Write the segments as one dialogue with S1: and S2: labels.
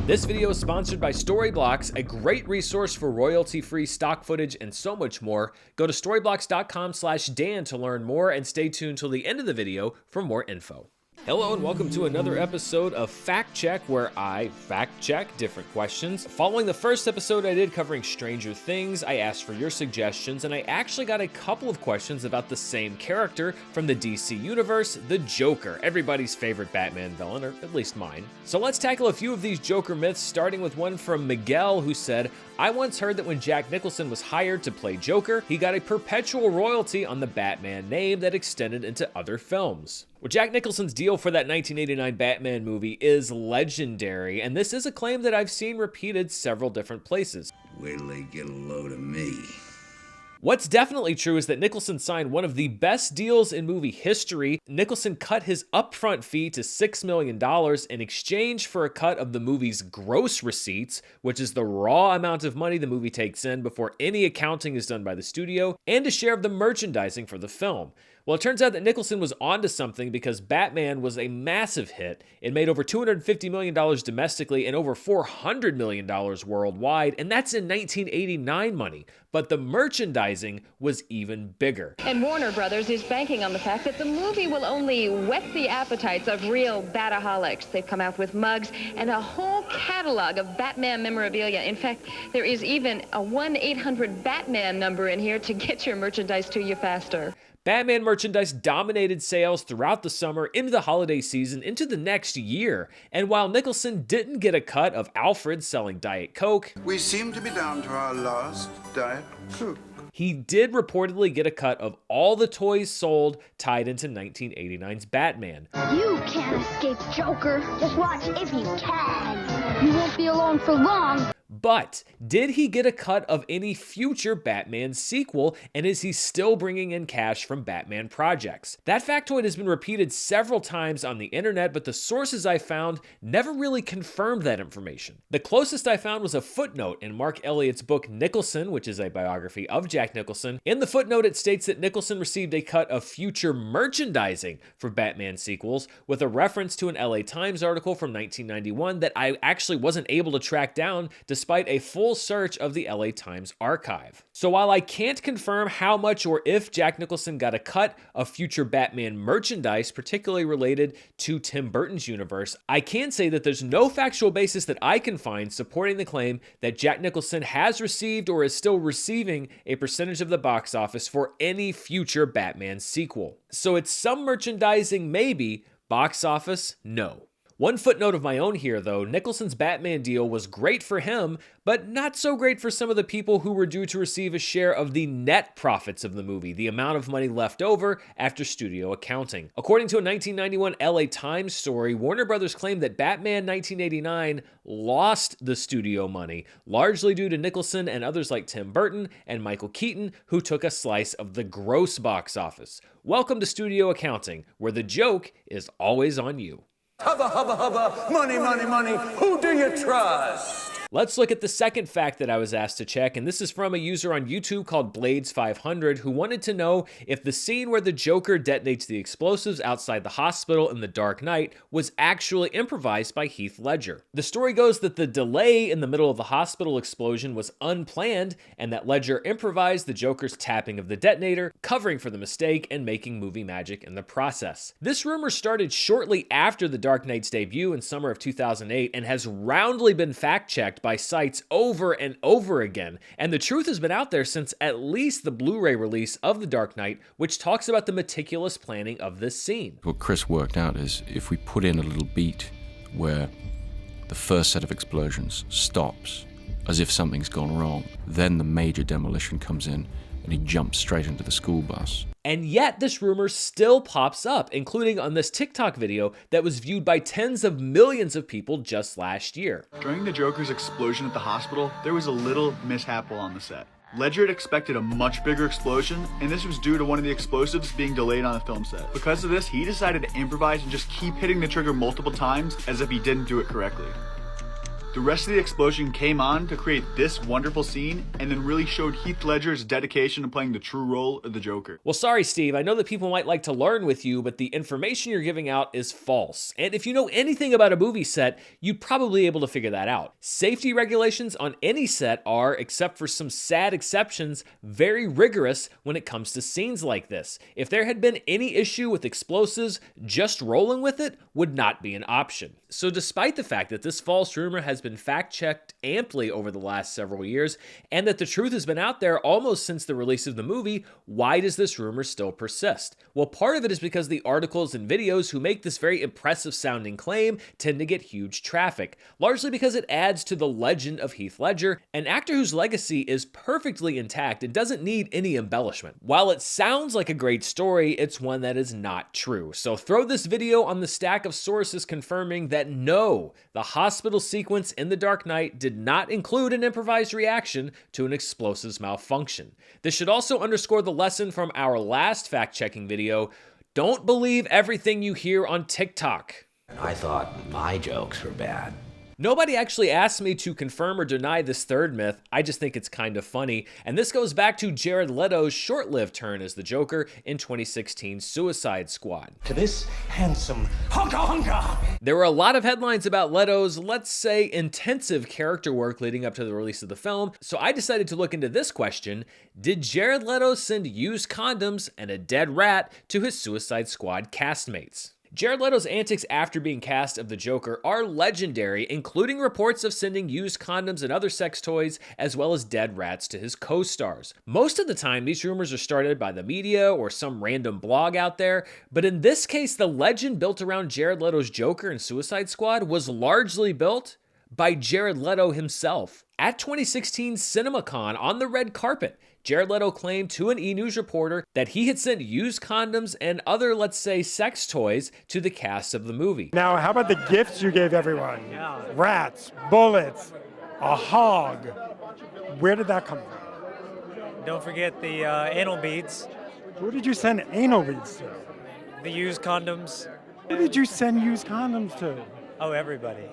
S1: This video is sponsored by Storyblocks, a great resource for royalty-free stock footage and so much more. Go to storyblocks.com/Dan to learn more and stay tuned till the end of the video for more info. Hello and welcome to another episode of Fact Check, where I fact check different questions. Following the first episode I did covering Stranger Things, I asked for your suggestions, and I actually got a couple of questions about the same character from the DC universe, the Joker, everybody's favorite Batman villain, or at least mine. So let's tackle a few of these Joker myths, starting with one from Miguel, who said, I once heard that when Jack Nicholson was hired to play Joker, he got a perpetual royalty on the Batman name that extended into other films. Well, Jack Nicholson's deal for that 1989 Batman movie is legendary, and this is a claim that I've seen repeated several different places.
S2: Wait till they get a load of me.
S1: What's definitely true is that Nicholson signed one of the best deals in movie history. Nicholson cut his upfront fee to $6 million in exchange for a cut of the movie's gross receipts, which is the raw amount of money the movie takes in before any accounting is done by the studio, and a share of the merchandising for the film. Well, it turns out that Nicholson was onto something because Batman was a massive hit. It made over $250 million domestically and over $400 million worldwide, and that's in 1989 money. But the merchandising was even bigger.
S3: And Warner Brothers is banking on the fact that the movie will only whet the appetites of real Bataholics. They've come out with mugs and a whole catalog of Batman memorabilia. In fact, there is even a 1-800-BATMAN number in here to get your merchandise to you faster.
S1: Batman merchandise dominated sales throughout the summer, into the holiday season, into the next year. And while Nicholson didn't get a cut of Alfred selling Diet Coke,
S4: we seem to be down to our last Diet Coke.
S1: He did reportedly get a cut of all the toys sold tied into 1989's Batman.
S5: You can't escape Joker. Just watch if you can. You won't be alone for long.
S1: But did he get a cut of any future Batman sequel, and is he still bringing in cash from Batman projects? That factoid has been repeated several times on the internet, but the sources I found never really confirmed that information. The closest I found was a footnote in Mark Elliott's book Nicholson, which is a biography of Jack Nicholson. In the footnote, it states that Nicholson received a cut of future merchandising for Batman sequels, with a reference to an LA Times article from 1991 that I actually wasn't able to track down despite a full search of the LA Times archive. So while I can't confirm how much or if Jack Nicholson got a cut of future Batman merchandise, particularly related to Tim Burton's universe, I can say that there's no factual basis that I can find supporting the claim that Jack Nicholson has received or is still receiving a percentage of the box office for any future Batman sequel. So it's some merchandising maybe, box office no. One footnote of my own here, though, Nicholson's Batman deal was great for him, but not so great for some of the people who were due to receive a share of the net profits of the movie, the amount of money left over after studio accounting. According to a 1991 LA Times story, Warner Brothers claimed that Batman 1989 lost the studio money, largely due to Nicholson and others like Tim Burton and Michael Keaton, who took a slice of the gross box office. Welcome to studio accounting, where the joke is always on you.
S6: Hubba, hubba, hubba, money, money, money, who do you trust?
S1: Let's look at the second fact that I was asked to check, and this is from a user on YouTube called Blades500 who wanted to know if the scene where the Joker detonates the explosives outside the hospital in The Dark Knight was actually improvised by Heath Ledger. The story goes that the delay in the middle of the hospital explosion was unplanned, and that Ledger improvised the Joker's tapping of the detonator, covering for the mistake and making movie magic in the process. This rumor started shortly after The Dark Knight's debut in summer of 2008 and has roundly been fact-checked by sites over and over again, and the truth has been out there since at least the Blu-ray release of The Dark Knight, which talks about the meticulous planning of this scene.
S7: What Chris worked out is if we put in a little beat where the first set of explosions stops as if something's gone wrong, then the major demolition comes in and he jumps straight into the school bus.
S1: And yet this rumor still pops up, including on this TikTok video that was viewed by tens of millions of people just last year.
S8: During the Joker's explosion at the hospital, there was a little mishap while on the set. Ledger had expected a much bigger explosion, and this was due to one of the explosives being delayed on the film set. Because of this, he decided to improvise and just keep hitting the trigger multiple times as if he didn't do it correctly. The rest of the explosion came on to create this wonderful scene and then really showed Heath Ledger's dedication to playing the true role of the Joker.
S1: Well, sorry, Steve. I know that people might like to learn with you, but the information you're giving out is false. And if you know anything about a movie set, you'd probably be able to figure that out. Safety regulations on any set are, except for some sad exceptions, very rigorous when it comes to scenes like this. If there had been any issue with explosives, just rolling with it would not be an option. So despite the fact that this false rumor has been fact-checked amply over the last several years, and that the truth has been out there almost since the release of the movie, why does this rumor still persist? Well, part of it is because the articles and videos who make this very impressive sounding claim tend to get huge traffic, largely because it adds to the legend of Heath Ledger, an actor whose legacy is perfectly intact and doesn't need any embellishment. While it sounds like a great story, it's one that is not true. So throw this video on the stack of sources confirming that no, the hospital sequence in The Dark Knight did not include an improvised reaction to an explosives malfunction. This should also underscore the lesson from our last fact-checking video: don't believe everything you hear on TikTok.
S9: I thought my jokes were bad.
S1: Nobody actually asked me to confirm or deny this third myth. I just think it's kind of funny. And this goes back to Jared Leto's short-lived turn as the Joker in 2016's Suicide Squad.
S6: To this handsome hunka.
S1: There were a lot of headlines about Leto's, let's say, intensive character work leading up to the release of the film, so I decided to look into this question: did Jared Leto send used condoms and a dead rat to his Suicide Squad castmates? Jared Leto's antics after being cast of the Joker are legendary, including reports of sending used condoms and other sex toys, as well as dead rats to his co-stars. Most of the time, these rumors are started by the media or some random blog out there, but in this case, the legend built around Jared Leto's Joker and Suicide Squad was largely built by Jared Leto himself. At 2016's CinemaCon on the red carpet, Jared Leto claimed to an E! News reporter that he had sent used condoms and other, let's say, sex toys to the cast of the movie.
S10: Now, how about the gifts you gave everyone? Rats, bullets, a hog. Where did that come from?
S11: Don't forget the anal beads.
S10: Who did you send anal beads to?
S11: The used condoms.
S10: Who did you send used condoms to?
S11: Oh, everybody.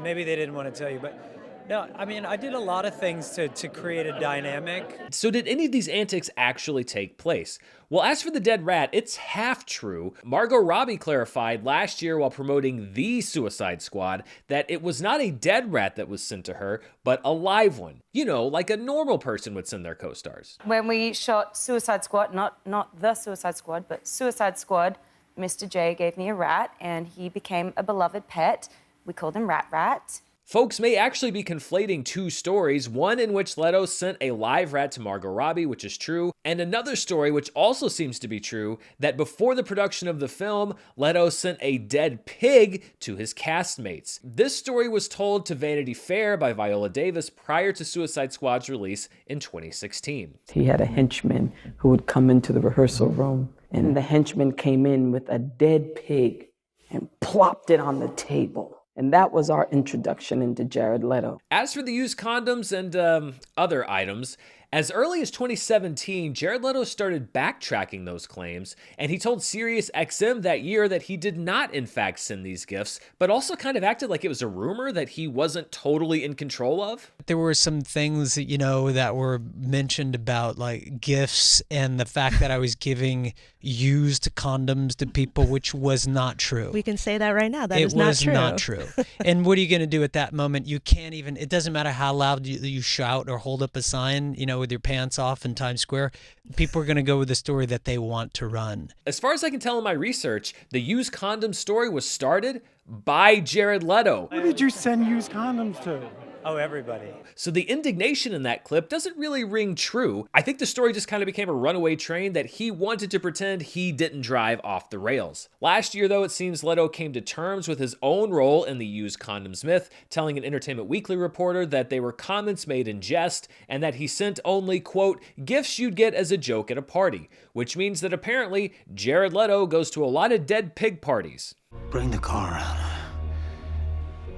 S11: Maybe they didn't want to tell you, but no, I mean, I did a lot of things to create a dynamic.
S1: So did any of these antics actually take place? Well, as for the dead rat, it's half true. Margot Robbie clarified last year while promoting The Suicide Squad that it was not a dead rat that was sent to her, but a live one. You know, like a normal person would send their co-stars.
S12: When we shot Suicide Squad, not The Suicide Squad, but Suicide Squad, Mr. J gave me a rat, and he became a beloved pet. We called him Rat Rat.
S1: Folks may actually be conflating two stories, one in which Leto sent a live rat to Margot Robbie, which is true, and another story which also seems to be true, that before the production of the film, Leto sent a dead pig to his castmates. This story was told to Vanity Fair by Viola Davis prior to Suicide Squad's release in 2016.
S13: He had a henchman who would come into the rehearsal room, and the henchman came in with a dead pig and plopped it on the table. And that was our introduction into Jared Leto.
S1: As for the used condoms and other items, as early as 2017, Jared Leto started backtracking those claims, and he told SiriusXM that year that he did not in fact send these gifts, but also kind of acted like it was a rumor that he wasn't totally in control of.
S14: There were some things, you know, that were mentioned about like gifts and the fact that I was giving used condoms to people, which was not true.
S15: We can say that right now. That is not true.
S14: It was not true. And what are you going to do at that moment? You can't even, it doesn't matter how loud you shout or hold up a sign, you know, with your pants off in Times Square. People are going to go with the story that they want to run.
S1: As far as I can tell in my research, the used condom story was started by Jared Leto.
S10: Who did you send used condoms to?
S11: Oh, everybody.
S1: So the indignation in that clip doesn't really ring true. I think the story just kind of became a runaway train that he wanted to pretend he didn't drive off the rails. Last year, though, it seems Leto came to terms with his own role in the used condoms myth, telling an Entertainment Weekly reporter that they were comments made in jest and that he sent only, quote, gifts you'd get as a joke at a party, which means that apparently Jared Leto goes to a lot of dead pig parties.
S9: Bring the car around.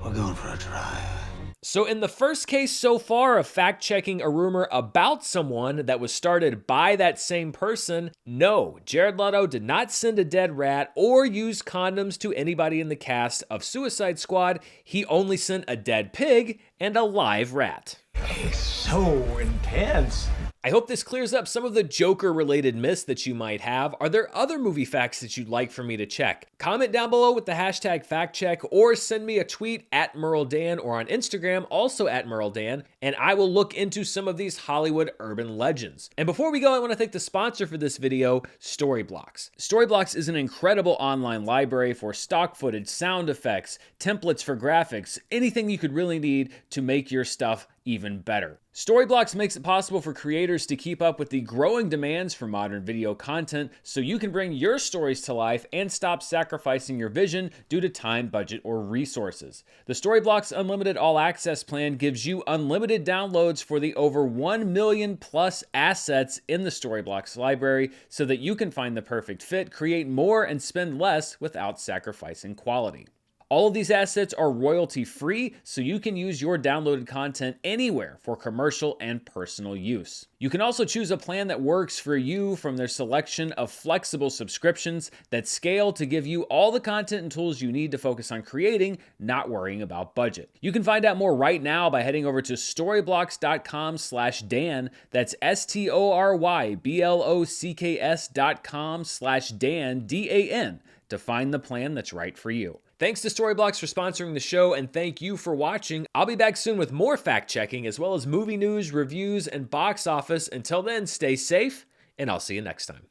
S9: We're going for a drive.
S1: So in the first case so far of fact-checking a rumor about someone that was started by that same person, no, Jared Leto did not send a dead rat or use condoms to anybody in the cast of Suicide Squad. He only sent a dead pig and a live rat.
S6: It's so intense.
S1: I hope this clears up some of the Joker-related myths that you might have. Are there other movie facts that you'd like for me to check? Comment down below with the hashtag FactCheck, or send me a tweet at MurrellDan or on Instagram, also at MurrellDan, and I will look into some of these Hollywood urban legends. And before we go, I want to thank the sponsor for this video, Storyblocks. Storyblocks is an incredible online library for stock footage, sound effects, templates for graphics, anything you could really need to make your stuff even better. Storyblocks makes it possible for creators to keep up with the growing demands for modern video content so you can bring your stories to life and stop sacrificing your vision due to time, budget, or resources. The Storyblocks Unlimited All Access plan gives you unlimited downloads for the over 1 million plus assets in the Storyblocks library so that you can find the perfect fit, create more, and spend less without sacrificing quality. All of these assets are royalty-free, so you can use your downloaded content anywhere for commercial and personal use. You can also choose a plan that works for you from their selection of flexible subscriptions that scale to give you all the content and tools you need to focus on creating, not worrying about budget. You can find out more right now by heading over to storyblocks.com/Dan. That's STORYBLOCKS.com/Dan, DAN, to find the plan that's right for you. Thanks to Storyblocks for sponsoring the show, and thank you for watching. I'll be back soon with more fact-checking, as well as movie news, reviews, and box office. Until then, stay safe, and I'll see you next time.